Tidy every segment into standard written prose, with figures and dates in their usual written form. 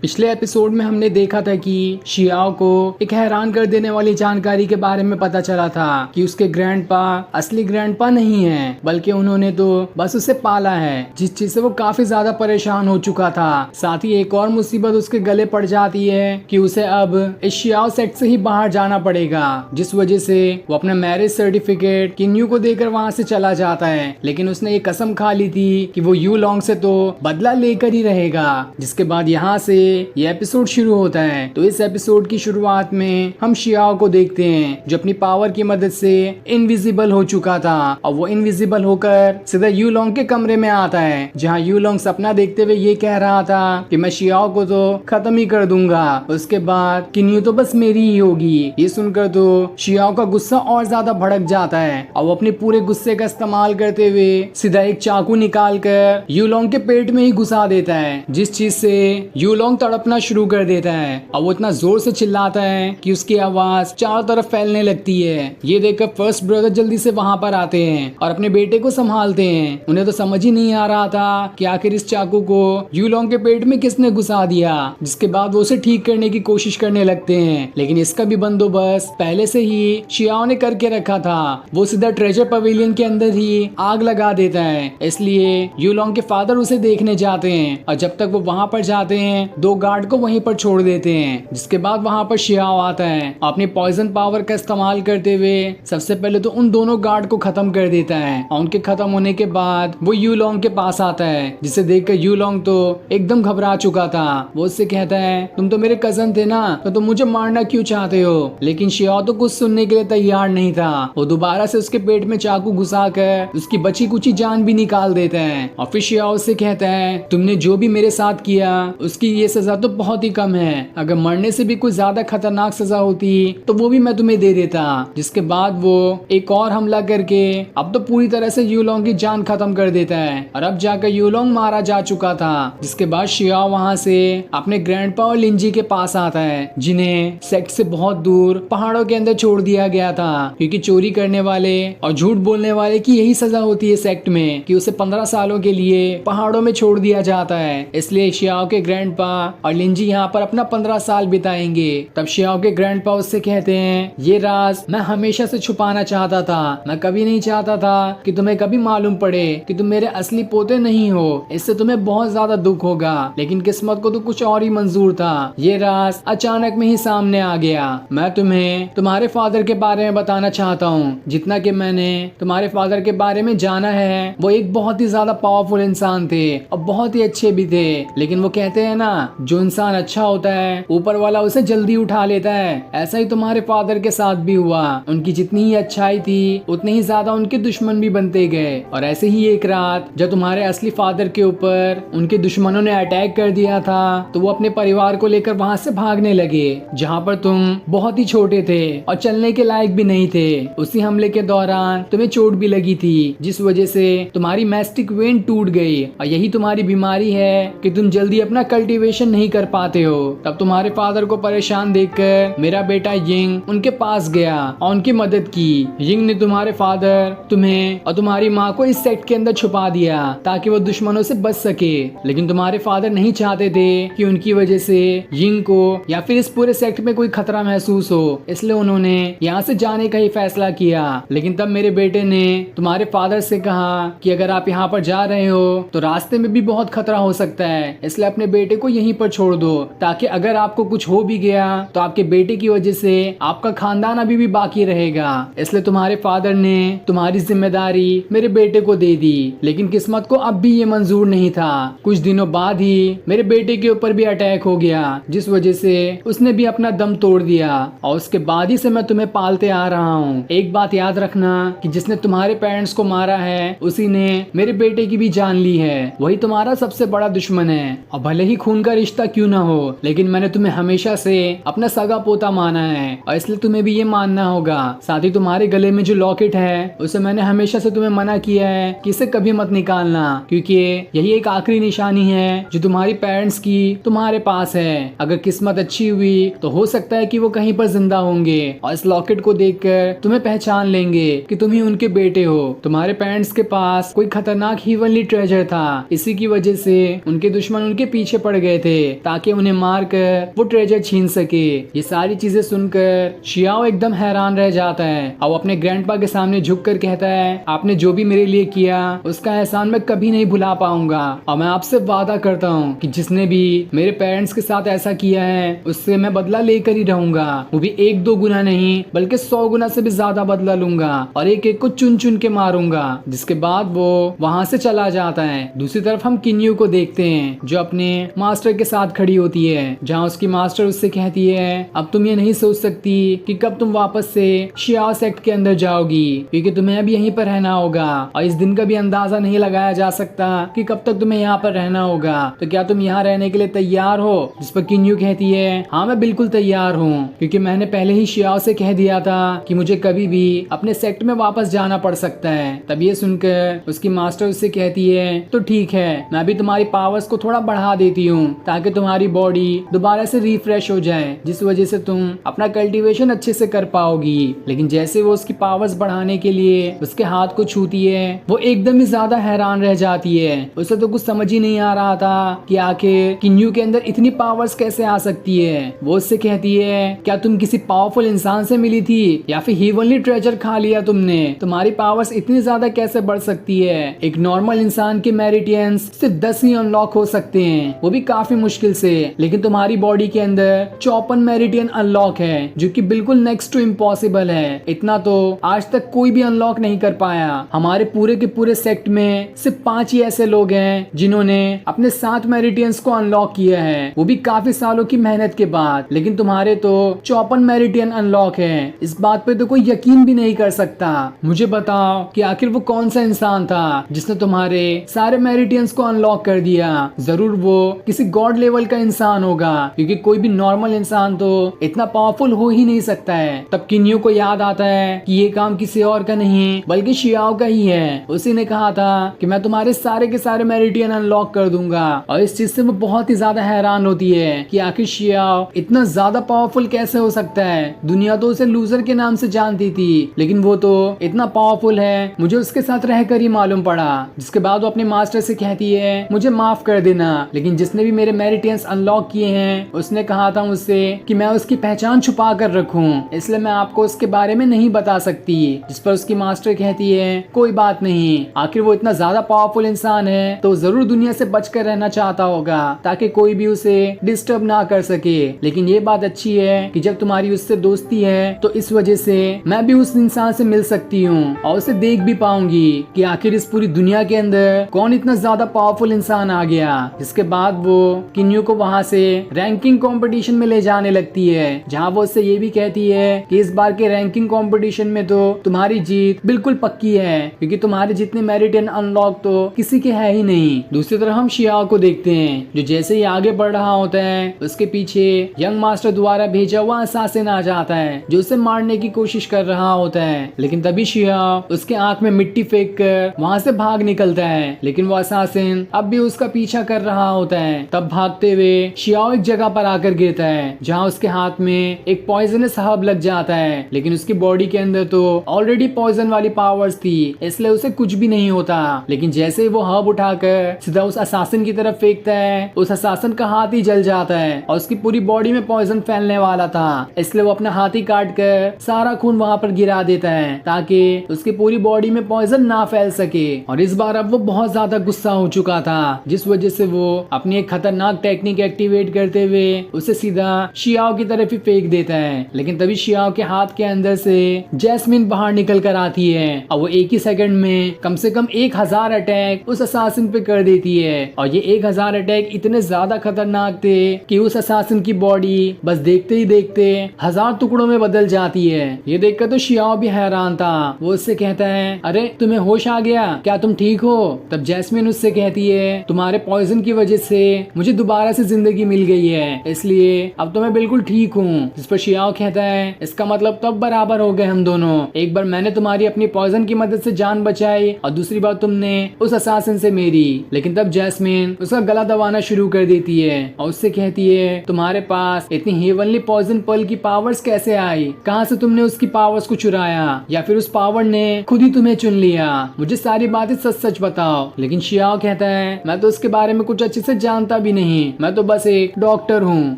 पिछले एपिसोड में हमने देखा था कि शियाओ को एक हैरान कर देने वाली जानकारी के बारे में पता चला था कि उसके ग्रैंडपा असली ग्रैंडपा नहीं है, बल्कि उन्होंने तो बस उसे पाला है, जिस चीज से वो काफी ज्यादा परेशान हो चुका था। साथ ही एक और मुसीबत उसके गले पड़ जाती है कि उसे अब इस शियाओ सेक्ट से ही बाहर जाना पड़ेगा, जिस वजह से वो अपना मैरिज सर्टिफिकेट किन्यू को देकर वहाँ से चला जाता है। लेकिन उसने ये कसम खा ली थी कि वो यू लॉन्ग से तो बदला लेकर ही रहेगा। जिसके बाद यहाँ से ये एपिसोड शुरू होता है। तो इस एपिसोड की शुरुआत में हम शियाओ को देखते हैं जो अपनी पावर की मदद से इनविजिबल हो चुका था, और वो इनविजिबल होकर सीधा यू लॉन्ग के कमरे में आता है, जहाँ यू लॉन्ग सपना देखते हुए ये कह रहा था कि मैं शियाओ को तो खत्म ही कर दूंगा, उसके बाद किन्यू तो बस मेरी ही होगी। ये सुनकर तो शियाओ का गुस्सा और ज्यादा भड़क जाता है और वो अपने पूरे गुस्से का इस्तेमाल करते हुए सीधा एक चाकू निकाल कर यू लॉन्ग के पेट में ही घुसा देता है, जिस चीज से यू लॉन्ग तड़पना शुरू कर देता है और वो इतना जोर से चिल्लाता है कि उसकी आवाज चारों तरफ फैलने लगती है। ये देखकर फर्स्ट ब्रदर जल्दी से वहां पर आते हैं और अपने बेटे को संभालते हैं। उन्हें तो समझ ही नहीं आ रहा था कि आखिर इस चाकू को यू लॉन्ग के पेट में किसने घुसा दिया। जिसके बाद वो उसे ठीक करने की कोशिश करने लगते हैं, लेकिन इसका भी बंदोबस्त पहले से ही शियाओ ने करके रखा था। वो सीधा ट्रेजर पवेलियन के अंदर ही आग लगा देता है, इसलिए यू लॉन्ग के फादर उसे देखने जाते हैं और जब तक वो वहां पर जाते हैं दो गार्ड को वहीं पर छोड़ देते हैं। जिसके बाद वहां पर शियाओ आता है, अपनी पॉइजन पावर का इस्तेमाल करते हुए सबसे पहले तो उन दोनों गार्ड को खत्म कर देता है और उनके खत्म होने के बाद वो यू लॉन्ग के पास आता है, जिसे देखकर यू लॉन्ग तो एकदम घबरा चुका था। वो उससे कहता है तुम तो मेरे कजन थे ना, तो तुम मुझे मारना क्यों चाहते हो। लेकिन शियाओ तो कुछ सुनने के लिए तैयार नहीं था। वो दोबारा से उसके पेट में चाकू घुसा कर उसकी बची कुची जान भी निकाल देता है और फिर शियाओ से कहता है तुमने जो भी मेरे साथ किया उसकी ये सजा तो बहुत ही कम है, अगर मरने से भी कोई ज्यादा खतरनाक सजा होती तो वो भी मैं तुम्हें दे देता। जिसके बाद वो एक और हमला करके अब तो पूरी तरह से यू लॉन्ग की जान खत्म कर देता है और अब जाकर यू लॉन्ग मारा जा चुका था। जिसके बाद शियाओ वहां से अपने ग्रैंडपा और लिंजी के पास आता है, जिन्हें सेक्ट से बहुत दूर पहाड़ों के अंदर छोड़ दिया गया था, क्योंकि चोरी करने वाले और झूठ बोलने वाले की यही सजा होती है सेक्ट में कि उसे 15 सालों के लिए पहाड़ों में छोड़ दिया जाता है। इसलिए शियाओ के ग्रैंडपा और लिंजी यहाँ पर अपना 15 साल बिताएंगे। तब शियाओ के ग्रैंडपा उससे कहते हैं ये राज मैं हमेशा से छुपाना चाहता था, मैं कभी नहीं चाहता था कि तुम्हें कभी मालूम पड़े कि तुम मेरे असली पोते नहीं हो, इससे तुम्हें बहुत ज्यादा दुख होगा, लेकिन किस्मत को तो कुछ और ही मंजूर था। ये राज अचानक में ही सामने आ गया। मैं तुम्हें तुम्हारे फादर के बारे में बताना चाहता हूँ। जितना कि मैंने तुम्हारे फादर के बारे में जाना है, वो एक बहुत ही ज्यादा पावरफुल इंसान थे और बहुत ही अच्छे भी थे, लेकिन वो कहते हैं ना जो इंसान अच्छा होता है ऊपर वाला उसे जल्दी उठा लेता है। ऐसा ही तुम्हारे फादर के साथ भी हुआ। उनकी जितनी ही अच्छाई थी उतने ही ज्यादा उनके दुश्मन भी बनते गए, और ऐसे ही एक रात जब तुम्हारे असली फादर के ऊपर उनके दुश्मनों ने अटैक कर दिया था, तो वो अपने परिवार को लेकर वहाँ से भागने लगे, जहाँ पर तुम बहुत ही छोटे थे और चलने के लायक भी नहीं थे। उसी हमले के दौरान तुम्हें चोट भी लगी थी, जिस वजह से तुम्हारी मैस्टिक वेन टूट गई, और यही तुम्हारी बीमारी है कि तुम जल्दी अपना कल्टीवेशन नहीं कर पाते हो। तब तुम्हारे फादर को परेशान देखकर मेरा बेटा यिंग उनके पास गया और उनकी मदद की। यिंग ने तुम्हारे फादर, तुम्हें और तुम्हारी माँ को इस सेक्ट के अंदर छुपा दिया ताकि वो दुश्मनों से बच सके, लेकिन तुम्हारे फादर नहीं चाहते थे कि उनकी वजह से यिंग को या फिर इस पूरे सेक्ट में कोई खतरा महसूस हो, इसलिए उन्होंने यहाँ से जाने का ही फैसला किया। लेकिन तब मेरे बेटे ने तुम्हारे फादर से कहा कि अगर आप यहाँ पर जा रहे हो तो रास्ते में भी बहुत खतरा हो सकता है, इसलिए अपने बेटे को यहीं पर छोड़ दो, ताकि अगर आपको कुछ हो भी गया तो आपके बेटे की वजह से आपका खानदान अभी भी बाकी रहेगा। इसलिए तुम्हारे फादर ने तुम्हारी जिम्मेदारी मेरे बेटे को दे दी, लेकिन किस्मत को अब भी ये मंजूर नहीं था। कुछ दिनों बाद ही मेरे बेटे के ऊपर भी अटैक हो गया, जिस वजह से उसने भी अपना दम तोड़ दिया, और उसके बाद ही से मैं तुम्हें पालते आ रहा हूँ। एक बात याद रखना कि जिसने तुम्हारे पेरेंट्स को मारा है उसी ने मेरे बेटे की भी जान ली है, वही तुम्हारा सबसे बड़ा दुश्मन है। और भले ही खून का रिश्ता क्यों ना हो, लेकिन मैंने तुम्हें हमेशा से अपना सगा पोता माना है, और इसलिए तुम्हें भी ये मानना होगा। साथ ही तुम्हारे गले में जो लॉकेट है उसे मैंने हमेशा से तुम्हें मना किया है कि इसे कभी मत निकालना, क्योंकि यही एक आखिरी निशानी है जो तुम्हारी पेरेंट्स की तुम्हारे पास है। अगर किस्मत अच्छी हुई तो हो सकता है कि वो कहीं पर जिंदा होंगे और इस लॉकेट को देखकर तुम्हें पहचान लेंगे कि तुम ही उनके बेटे हो। तुम्हारे पेरेंट्स के पास कोई खतरनाक हीवनली ट्रेजर था, इसी की वजह से उनके दुश्मन उनके पीछे पड़ गए थे। ताकि उन्हें मार कर वो ट्रेजर छीन सके। ये सारी चीजें सुनकर शियाओ एकदम हैरान रह जाता है और अपने ग्रैंडपा के सामने झुक कर कहता है, आपने जो भी मेरे लिए किया उसका एहसान मैं कभी नहीं भुला पाऊंगा और मैं आपसे वादा करता हूँ कि जिसने भी मेरे पेरेंट्स के साथ ऐसा किया है उससे मैं बदला लेकर ही रहूंगा। वो भी 1-2 गुना नहीं बल्कि 100 गुना से भी ज्यादा बदला लूंगा और एक एक को चुन चुन के मारूंगा। जिसके बाद वो वहाँ से चला जाता है। दूसरी तरफ हम किन्यू को देखते हैं जो अपने मास्टर के साथ खड़ी होती है, जहाँ उसकी मास्टर उससे कहती है, अब तुम ये नहीं सोच सकती कि कब तुम वापस से शियाओ सेक्ट के अंदर जाओगी, क्योंकि तुम्हें अब यहीं पर रहना होगा और इस दिन का भी अंदाजा नहीं लगाया जा सकता कि कब तक तुम्हें यहाँ पर रहना होगा। तो क्या तुम यहाँ रहने के लिए तैयार हो? जिस पर किन्यू कहती है, हाँ मैं बिल्कुल तैयार हूँ, क्योंकि मैंने पहले ही शियाओ से कह दिया था कि मुझे कभी भी अपने सेक्ट में वापस जाना पड़ सकता है। तब ये सुनकर उसकी मास्टर उससे कहती है, तो ठीक है, मैं भी तुम्हारी पावर्स को थोड़ा बढ़ा देती हूँ ताकि तुम्हारी बॉडी दोबारा से रिफ्रेश हो जाए, जिस वजह से तुम अपना कल्टीवेशन अच्छे से कर पाओगी। लेकिन जैसे वो उसकी पावर्स बढ़ाने के लिए उसके हाथ को छूती है, वो एकदम ही ज्यादा हैरान रह जाती है। उसे तो कुछ समझ ही नहीं आ रहा था कि आखिर किन्यू के अंदर इतनी पावर्स कैसे आ सकती है। वो उससे कहती है, क्या तुम किसी पावरफुल इंसान से मिली थी या फिर हेवनली ट्रेजर खा लिया तुमने? तुम्हारी पावर्स इतनी ज्यादा कैसे बढ़ सकती है? एक नॉर्मल इंसान के मेरिडियंस सिर्फ 10 ही अनलॉक हो सकते हैं, वो भी काफी मुश्किल से, लेकिन तुम्हारी बॉडी के अंदर 54 मेरिडियन अनलॉक है, जो कि बिल्कुल नेक्स्ट टू इम्पॉसिबल है। इतना तो आज तक कोई भी अनलॉक नहीं कर पाया। हमारे पूरे के पूरे सेक्ट में सिर्फ 5 ही ऐसे लोग हैं जिन्होंने अपने 7 मेरिडियंस को अनलॉक किया है, वो भी काफी सालों की मेहनत के बाद। लेकिन तुम्हारे तो 54 मेरिडियन अनलॉक है। इस बात पे तो कोई यकीन भी नहीं कर सकता। मुझे बताओ कि आखिर वो कौन सा इंसान था जिसने तुम्हारे सारे मेरिडियंस को अनलॉक कर दिया? जरूर वो किसी गॉड लेवल का इंसान होगा, क्योंकि कोई भी नॉर्मल इंसान तो इतना पावरफुल हो ही नहीं सकता है। तब किन्यू को याद आता है कि ये काम किसी और का नहीं बल्कि शियाओ का ही है। उसी ने कहा था कि मैं तुम्हारे सारे के सारे मेरिडियन अनलॉक कर दूंगा, और इस चीज से वो बहुत ही ज्यादा हैरान होती है कि आखिर शियाओ इतना ज्यादा पावरफुल कैसे हो सकता है। दुनिया तो उसे लूजर के नाम से जानती थी, लेकिन वो तो इतना पावरफुल है, मुझे उसके साथ रहकर ही मालूम पड़ा। जिसके बाद वो अपने मास्टर से कहती है, मुझे माफ कर देना, लेकिन जिसने भी मेरे मेरिडियंस अनलॉक किए हैं उसने कहा था मुझसे कि मैं उसकी पहचान छुपा कर रखूं, इसलिए मैं आपको उसके बारे में नहीं बता सकती। जिस पर उसकी मास्टर कहती है, कोई बात नहीं, आखिर वो इतना ज्यादा पावरफुल इंसान है तो जरूर दुनिया से बचकर रहना चाहता होगा ताकि कोई भी उसे डिस्टर्ब ना कर सके। लेकिन ये बात अच्छी है कि जब तुम्हारी उससे दोस्ती है तो इस वजह से मैं भी उस इंसान से मिल सकती हूँ और उसे देख भी पाऊंगी कि आखिर इस पूरी दुनिया के अंदर कौन इतना ज्यादा पावरफुल इंसान आ गया। जिसके बाद वो किन्यू को वहाँ से रैंकिंग कंपटीशन में ले जाने लगती है, जहाँ वो उससे ये भी कहती है कि इस बार के रैंकिंग कंपटीशन में तो तुम्हारी जीत बिल्कुल पक्की है, क्योंकि तुम्हारे जितने मेरिडियन अनलॉक तो किसी के है ही नहीं। दूसरी तरफ हम शियाओ को देखते हैं जो जैसे ही आगे बढ़ रहा होता है उसके पीछे यंग मास्टर द्वारा भेजा हुआ असासिन आ जाता है जो उसे मारने की कोशिश कर रहा होता है। लेकिन तभी शियाओ उसके आंख में मिट्टी फेंक कर वहाँ से भाग निकलता है, लेकिन वो असासिन अब भी उसका पीछा कर रहा होता है। तब भागते हुए शियाओ एक जगह पर आकर गिरता है जहाँ उसके हाथ में एक पॉइजनस हर्ब लग जाता है, लेकिन उसकी बॉडी के अंदर तो ऑलरेडी पॉइजन वाली पावर्स थी, इसलिए उसे कुछ भी नहीं होता। लेकिन जैसे ही वो हर्ब उठाकर सीधा उस असासिन की तरफ फेंकता है, उस असासिन का हाथ ही जल जाता है और उसकी पूरी बॉडी में पॉइजन फैलने वाला था, इसलिए वो अपना हाथ ही काट कर सारा खून वहाँ पर गिरा देता है ताकि उसकी पूरी बॉडी में पॉइजन ना फैल सके। और इस बार अब वो बहुत ज्यादा गुस्सा हो चुका था, जिस वजह से वो अपनी एक खतरनाक टेक्निक एक्टिवेट करते हुए उसे सीधा शियाओ की तरफ ही फेंक देता है। लेकिन तभी शियाओ के हाथ के अंदर से जैस्मिन बाहर निकल कर आती है और वो एक ही सेकंड में कम से कम 1000 अटैक उस असासिन पे कर देती है। और ये 1000 अटैक इतने ज्यादा खतरनाक थे कि उस असासिन की बॉडी बस देखते ही देखते 1000 टुकड़ों में बदल जाती है। ये देखकर तो शियाओ भी हैरान था। वो उससे कहता है, अरे तुम्हें होश आ गया, क्या तुम ठीक हो? तब जैस्मिन उससे कहती है, तुम्हारे पॉइजन की वजह से मुझे दोबारा से जिंदगी मिल गई है, इसलिए अब तो मैं बिल्कुल ठीक हूँ। जिस पर शियाओ कहता है, इसका मतलब तब बराबर हो गए हम दोनों। एक बार मैंने तुम्हारी अपनी पॉइजन की मदद से जान बचाई और दूसरी बार तुमने उस असासिन से मेरी। लेकिन तब जैस्मिन उसका गला दबाना शुरू कर देती है और उससे कहती है, तुम्हारे पास इतनी हेवनली पॉइजन पर्ल की पावर्स कैसे आई? कहाँ से तुमने उसकी पावर्स को चुराया, या फिर उस पावर ने खुद ही तुम्हें चुन लिया? मुझे सारी बातें सच सच बताओ। लेकिन शियाओ कहता है, मैं तो उसके बारे में कुछ अच्छे से जानता भी नहीं, मैं तो बस एक डॉक्टर हूँ,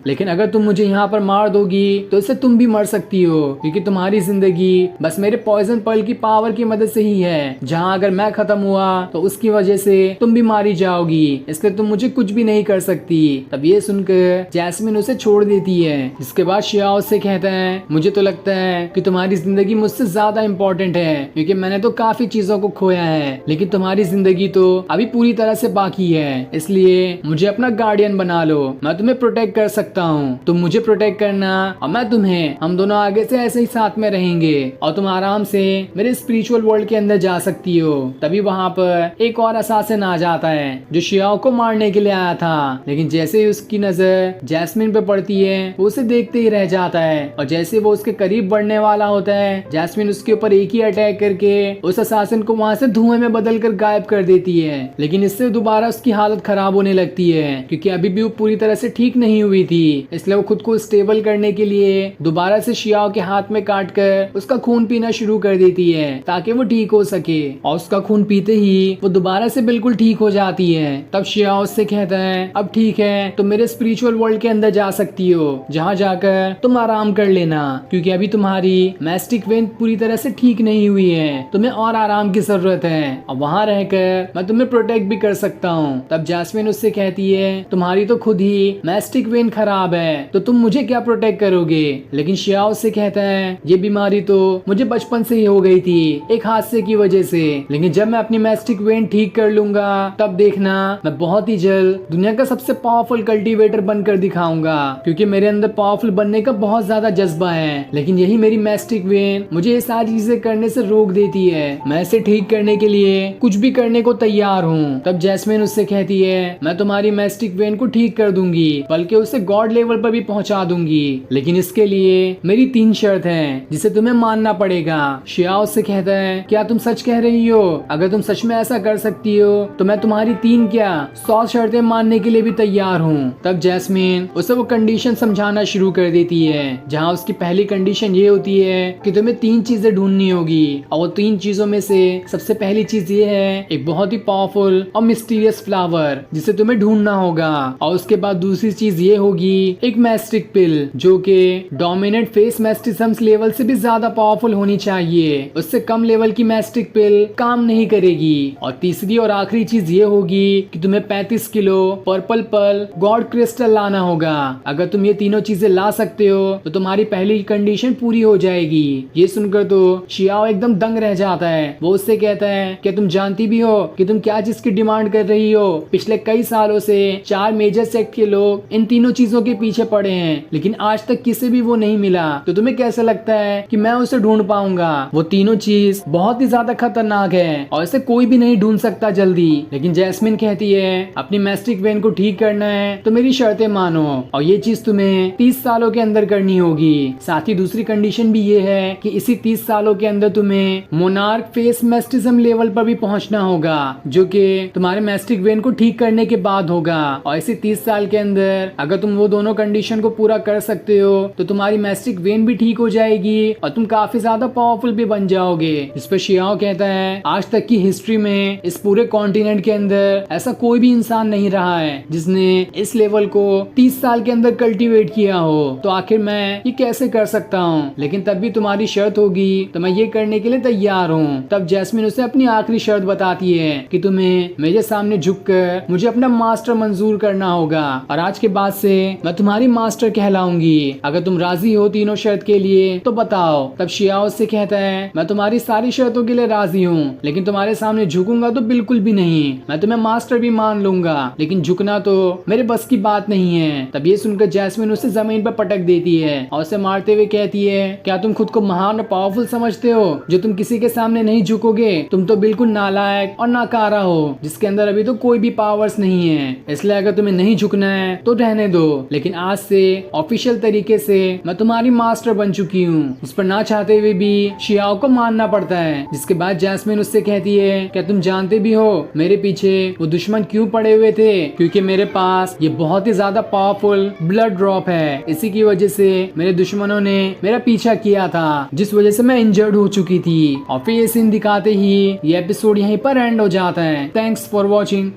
लेकिन अगर तुम मुझे यहाँ पर मार दोगी तो इससे तुम भी मर सकती हो, क्योंकि तुम्हारी जिंदगी बस मेरे पॉइजन पर्ल की पावर की मदद से ही है। जहाँ अगर मैं खत्म हुआ तो उसकी वजह से तुम भी मारी जाओगी, इसलिए तुम मुझे कुछ भी नहीं कर सकती। तब ये सुनकर जैस्मिन उसे छोड़ देती है। इसके बाद शियाओ से कहता है, मुझे तो लगता है कि तुम्हारी जिंदगी मुझसे ज्यादा इम्पोर्टेंट है, क्योंकि मैंने तो काफी चीजों को खोया है, लेकिन तुम्हारी जिंदगी तो अभी पूरी तरह से बाकी है, इसलिए मुझे अपना गार्डियन बना लो। मैं तुम्हें प्रोटेक्ट कर सकता हूँ, तुम मुझे प्रोटेक्ट करना और मैं तुम्हें, हम दोनों आगे से ऐसे ही साथ में रहेंगे और तुम आराम से मेरे स्पिरिचुअल वर्ल्ड के अंदर जा सकती हो। तभी वहाँ पर एक और असासिन आ जाता है जो शियाओ को मारने के लिए आया था, लेकिन जैसे ही उसकी नजर जैस्मिन पे पड़ती है वो उसे देखते ही रह जाता है, और जैसे वो उसके करीब बढ़ने वाला होता है जैस्मिन उसके ऊपर एक ही अटैक करके उस असासिन को वहाँ से धुएं में बदल कर गायब कर देती है। लेकिन इससे दोबारा उसकी हालत खराब होने लगती है, क्योंकि अभी भी वो पूरी तरह से ठीक नहीं हुई थी, इसलिए वो खुद को स्टेबल करने के लिए दोबारा से शियाओ के हाथ में काट कर उसका खून पीना शुरू कर देती है ताकि वो ठीक हो सके। और उसका खून पीते ही वो दोबारा से बिल्कुल ठीक हो जाती है। तब शियाओ उससे कहता है, अब ठीक है, तुम मेरे स्पिरिचुअल वर्ल्ड के अंदर जा सकती हो, जहाँ जाकर तुम आराम कर लेना, क्योंकि अभी तुम्हारी मैस्टिक वेन पूरी तरह से ठीक नहीं हुई है, तुम्हें और आराम की जरूरत है, और वहाँ रहकर मैं तुम्हें प्रोटेक्ट भी कर सकता हूँ। तब जैस्मिन उससे कहती है, तुम्हारी तो खुद ही मैस्टिक वेन खराब है, तो तुम मुझे क्या प्रोटेक्ट करोगे। लेकिन शियाओ से कहता है, ये बीमारी तो मुझे बचपन से ही हो गई थी, एक हादसे की वजह से, लेकिन जब मैं अपनी मैस्टिक वेन ठीक कर लूंगा तब देखना मैं बहुत ही जल्द दुनिया का सबसे पावरफुल कल्टीवेटर बनकर दिखाऊंगा, क्योंकि मेरे अंदर पावरफुल बनने का बहुत ज्यादा जज्बा है। लेकिन यही मेरी मैस्टिक वेन मुझे ये सारी चीजें करने से रोक देती है। मैं इसे ठीक करने के लिए कुछ भी करने को तैयार हूँ। तब जैस्मिन उससे कहती है, मैं तुम्हारी मैस्टिक वेन को ठीक कर दूंगी, बल्कि उसे गॉड लेवल पर भी पहुंचा दूंगी, लेकिन इसके लिए मेरी 3 शर्त है जिसे तुम्हें मानना पड़ेगा। शियाओ से कहता है, क्या तुम सच कह रही हो? अगर तुम सच में ऐसा कर सकती हो तो मैं तुम्हारी 3 क्या 100 शर्तें मानने के लिए भी तैयार हूँ। तब जैस्मिन उसे वो कंडीशन समझाना शुरू कर देती है, जहाँ उसकी पहली कंडीशन ये होती है कि तुम्हें 3 चीजें ढूंढनी होगी, और वो 3 चीजों में से सबसे पहली चीज ये है एक बहुत ही पावरफुल और मिस्टीरियस फ्लावर जिसे तुम्हें ढूंढना होगा, और उसके बाद दूसरी चीज ये होगी एक मैस्टिक पिल जो कि डोमिनेंट फेस मैस्टिज्म्स लेवल से भी ज्यादा पावरफुल होनी चाहिए, उससे कम लेवल की मैस्टिक पिल काम नहीं करेगी। और तीसरी और आखिरी चीज ये होगी कि तुम्हें 35 kilo purple pearl god crystal लाना होगा। अगर तुम ये तीनों चीजें ला सकते हो तो तुम्हारी पहली कंडीशन पूरी हो जाएगी। ये सुनकर तो शियाओ एकदम दंग रह जाता है। वो उससे कहता है, क्या तुम जानती भी हो कि तुम क्या चीज की डिमांड कर रही हो? पिछले कई सालों से 4 मेजर सेक्ट के लोग इन तीनों चीजों के पीछे पड़े हैं, लेकिन आज तक किसी भी वो नहीं मिला, तो तुम्हें कैसे लगता है कि मैं उसे ढूंढ पाऊंगा? वो तीनों चीज बहुत ही ज्यादा खतरनाक है और इसे कोई भी नहीं ढूंढ सकता जल्दी। लेकिन जैस्मिन कहती है, अपनी मैस्टिक वेन को ठीक करना है तो मेरी शर्तें मानो, और ये चीज तुम्हें 30 सालों के अंदर करनी होगी। साथ ही दूसरी कंडीशन भी ये है कि इसी 30 सालों के अंदर तुम्हें मोनार्क फेस मैस्टिज्म लेवल पर भी पहुंचना होगा, जो कि तुम्हारे मैस्टिक वेन को ठीक करने के बाद होगा। और इसी 30 साल के अंदर अगर तुम वो दोनों कंडीशन को पूरा कर सकते हो तो तुम्हारी मैस्टिक वेन भी ठीक हो जाएगी और तुम काफी ज्यादा पावरफुल भी बन जाओगे। इस पर शियाओ कहता है, आज तक की हिस्ट्री में इस पूरे कॉन्टिनेंट के अंदर ऐसा कोई भी इंसान नहीं रहा है जिसने इस लेवल को 30 साल के अंदर कल्टीवेट किया हो, तो आखिर मैं ये कैसे कर सकता हूँ? लेकिन तब भी तुम्हारी शर्त होगी तो मैं ये करने के लिए तैयार हूँ। तब जैस्मिन उसे अपनी आखिरी शर्त बताती है कि तुम्हें मेरे सामने झुककर मुझे अपना मास्टर मंजूर करना होगा, और आज के बाद से मैं तुम्हारी मास्टर कहलाऊंगी। अगर तुम राजी हो तीनों शर्त के लिए तो बताओ। तब शियाओ से कहता है, मैं तुम्हारी सारी शर्तों के लिए राजी हूँ, लेकिन तुम्हारे सामने झुकूंगा तो बिल्कुल भी नहीं। मैं तुम्हें मास्टर भी मान लूंगा, लेकिन झुकना तो मेरे बस की बात नहीं है। तब ये सुनकर जैस्मिन उसे जमीन पर पटक देती है और उसे मारते हुए कहती है, क्या तुम खुद को महान और पावरफुल समझते हो जो तुम किसी के सामने नहीं झुकोगे? तुम तो बिल्कुल नालायक और नाकारा हो जिसके अंदर अभी तो कोई भी पावर्स नहीं है। इसलिए अगर तुम्हें नहीं झुकना है तो रहने दो, लेकिन आज से ऑफिशियल तरीके से मैं तुम्हारी मास्टर बन चुकी हूँ। उस पर ना चाहते हुए भी शियाओ को मानना पड़ता है। जिसके बाद जैस्मिन उससे कहती है, क्या तुम जानते भी हो मेरे पीछे वो दुश्मन क्यों पड़े हुए थे? क्योंकि मेरे पास ये बहुत ही ज्यादा पावरफुल ब्लड ड्रॉप है। इसी की वजह से मेरे दुश्मनों ने मेरा पीछा किया था, जिस वजह से मैं इंजर्ड हो चुकी थी। और फिर ये सीन दिखाते ही ये एपिसोड यहीं पर एंड हो जाता है। Thanks for watching.